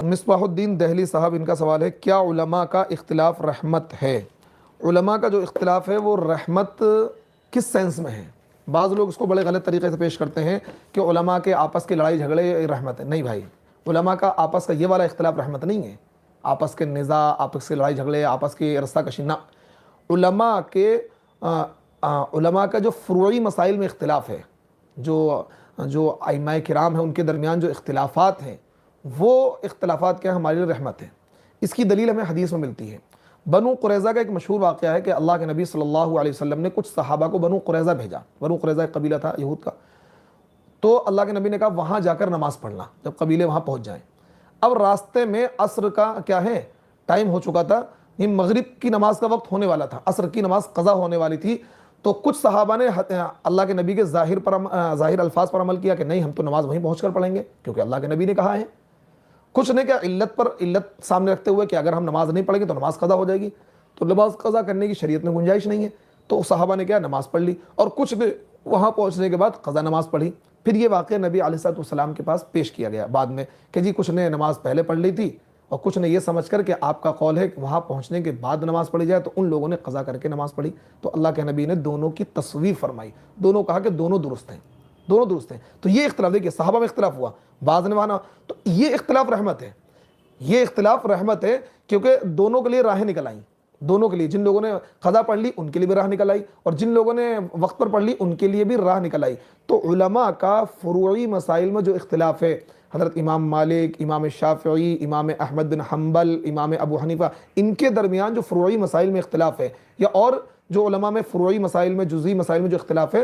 مصباح الدین دہلی صاحب، ان کا سوال ہے کیا علماء کا اختلاف رحمت ہے؟ علماء کا جو اختلاف ہے وہ رحمت کس سینس میں ہے؟ بعض لوگ اس کو بڑے غلط طریقے سے پیش کرتے ہیں کہ علماء کے آپس کے لڑائی جھگڑے رحمت ہے۔ نہیں بھائی، علماء کا آپس کا یہ والا اختلاف رحمت نہیں ہے۔ آپس کے نزاع، آپس کے لڑائی جھگڑے، آپس کے رستہ کشی نہ۔ علماء کا جو فروعی مسائل میں اختلاف ہے، جو ائمہ کرام ہیں ان کے درمیان جو اختلافات ہیں، وہ اختلافات کیا ہمارے لیے رحمت ہے۔ اس کی دلیل ہمیں حدیث میں ملتی ہے۔ بنو قریظہ کا ایک مشہور واقعہ ہے کہ اللہ کے نبی صلی اللہ علیہ وسلم نے کچھ صحابہ کو بنو قریظہ بھیجا۔ بنو قریظہ ایک قبیلہ تھا یہود کا، تو اللہ کے نبی نے کہا وہاں جا کر نماز پڑھنا جب قبیلے وہاں پہنچ جائیں۔ اب راستے میں عصر کا کیا ہے ٹائم ہو چکا تھا، یہ مغرب کی نماز کا وقت ہونے والا تھا، عصر کی نماز قضا ہونے والی تھی۔ تو کچھ صحابہ نے اللہ کے نبی کے ظاہر الفاظ پر عمل کیا کہ نہیں، ہم تو نماز وہیں پہنچ کر پڑھیں گے کیونکہ اللہ کے نبی نے کہا ہے۔ کچھ نے کیا علت سامنے رکھتے ہوئے کہ اگر ہم نماز نہیں پڑھیں گے تو نماز قضا ہو جائے گی، تو نماز قضا کرنے کی شریعت میں گنجائش نہیں ہے، تو صحابہ نے کیا نماز پڑھ لی، اور کچھ نے وہاں پہنچنے کے بعد قضا نماز پڑھی۔ پھر یہ واقعہ نبی علیہ السلام کے پاس پیش کیا گیا بعد میں کہ جی کچھ نے نماز پہلے پڑھ لی تھی، اور کچھ نے یہ سمجھ کر کہ آپ کا قول ہے کہ وہاں پہنچنے کے بعد نماز پڑھی جائے، تو ان لوگوں نے قضا کر کے نماز پڑھی۔ تو اللہ کے نبی نے دونوں کی تصویب فرمائی، دونوں کہا کہ دونوں درست ہیں، دونوں درست ہیں۔ تو یہ اختلاف دیکھیے، صحابہ میں اختلاف ہوا، بعض نے مانا، تو یہ اختلاف رحمت ہے، یہ اختلاف رحمت ہے، کیونکہ دونوں کے لیے راہیں نکل آئیں، دونوں کے لیے، جن لوگوں نے قضا پڑھ لی ان کے لیے بھی راہ نکل آئی، اور جن لوگوں نے وقت پر پڑھ لی ان کے لیے بھی راہ نکل آئی۔ تو علماء کا فروعی مسائل میں جو اختلاف ہے، حضرت امام مالک، امام شافعی، امام احمد بن حنبل، امام ابو حنیفہ، ان کے درمیان جو فروعی مسائل میں اختلاف ہے، یا اور جو علماء میں فروعی مسائل میں، جزئی مسائل میں جو اختلاف ہے،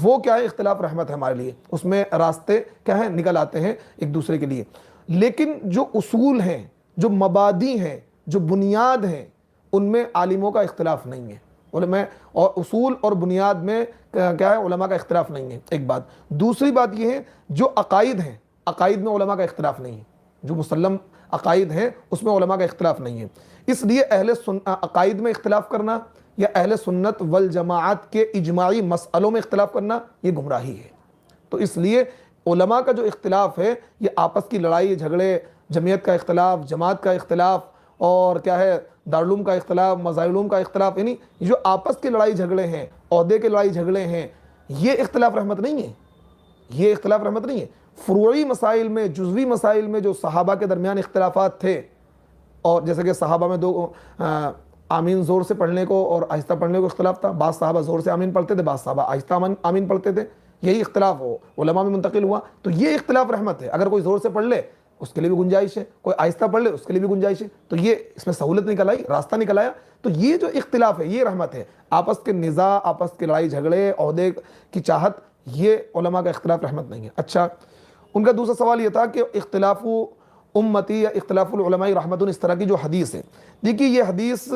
وہ کیا ہے؟ اختلاف رحمت ہے ہمارے لیے، اس میں راستے کیا ہیں؟ نکل آتے ہیں ایک دوسرے کے لیے۔ لیکن جو اصول ہیں، جو مبادی ہیں، جو بنیاد ہیں، ان میں عالموں کا اختلاف نہیں ہے۔ علماء اور اصول اور بنیاد میں کیا ہے؟ علماء کا اختلاف نہیں ہے، ایک بات۔ دوسری بات یہ ہے جو عقائد ہیں، عقائد میں علماء کا اختلاف نہیں ہے، جو مسلم عقائد ہیں اس میں علماء کا اختلاف نہیں ہے۔ اس لیے عقائد میں اختلاف کرنا یا اہل سنت والجماعت کے اجماعی مسئلوں میں اختلاف کرنا، یہ گمراہی ہے۔ تو اس لیے علماء کا جو اختلاف ہے یہ آپس کی لڑائی جھگڑے، جمعیت کا اختلاف، جماعت کا اختلاف، اور کیا ہے دارالعلوم کا اختلاف، مظاہر علوم کا اختلاف، یعنی جو آپس کے لڑائی جھگڑے ہیں، عہدے کے لڑائی جھگڑے ہیں، یہ اختلاف رحمت نہیں ہے، یہ اختلاف رحمت نہیں ہے۔ فروعی مسائل میں، جزوی مسائل میں جو صحابہ کے درمیان اختلافات تھے، اور جیسے کہ صحابہ میں دو آمین زور سے پڑھنے کو اور آہستہ پڑھنے کو اختلاف تھا، بعض صحابہ زور سے آمین پڑھتے تھے، بعض صحابہ آہستہ آمین پڑھتے تھے، یہی اختلاف ہو علماء میں منتقل ہوا، تو یہ اختلاف رحمت ہے۔ اگر کوئی زور سے پڑھ لے اس کے لیے بھی گنجائش ہے، کوئی آہستہ پڑھ لے اس کے لیے بھی گنجائش ہے، تو یہ اس میں سہولت نکل آئی، راستہ نکل آیا۔ تو یہ جو اختلاف ہے یہ رحمت ہے۔ آپس کے نزاع، آپس کے لڑائی جھگڑے، عہدے کی چاہت، یہ علماء کا اختلاف رحمت نہیں ہے۔ اچھا، ان کا دوسرا سوال یہ تھا کہ اختلاف امتی یا اختلاف العلماء رحمت، اس طرح کی جو حدیث ہے، دیکھیے یہ حدیث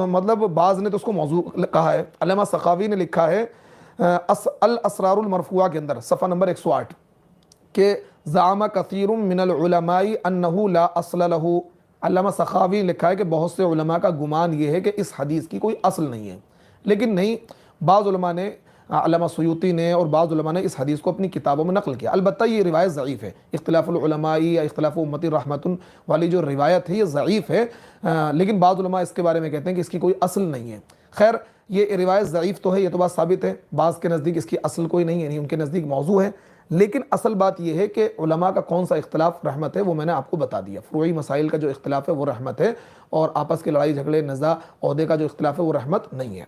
مطلب بعض نے تو اس کو موضوع کہا ہے۔ علامہ سخاوی نے لکھا ہے الاسرار المرفوعہ کے اندر صفحہ نمبر 108 کہ زعم کثیر من العلماء انہ لا اصل لہ۔ علامہ سخاوی نے لکھا ہے کہ بہت سے علماء کا گمان یہ ہے کہ اس حدیث کی کوئی اصل نہیں ہے، لیکن نہیں، بعض علماء نے، علامہ سیوطی نے اور بعض علماء نے اس حدیث کو اپنی کتابوں میں نقل کیا۔ البتہ یہ روایت ضعیف ہے، اختلاف العلماء یا اختلاف امتی رحمت والی جو روایت ہے یہ ضعیف ہے، لیکن بعض علماء اس کے بارے میں کہتے ہیں کہ اس کی کوئی اصل نہیں ہے۔ خیر، یہ روایت ضعیف تو ہے، یہ تو بات ثابت ہے، بعض کے نزدیک اس کی اصل کوئی نہیں ہے، یعنی ان کے نزدیک موضوع ہے، لیکن اصل بات یہ ہے کہ علماء کا کون سا اختلاف رحمت ہے وہ میں نے آپ کو بتا دیا۔ فروعی مسائل کا جو اختلاف ہے وہ رحمت ہے، اور آپس کے لڑائی جھگڑے، نزاع، عہدے کا جو اختلاف ہے وہ رحمت نہیں ہے۔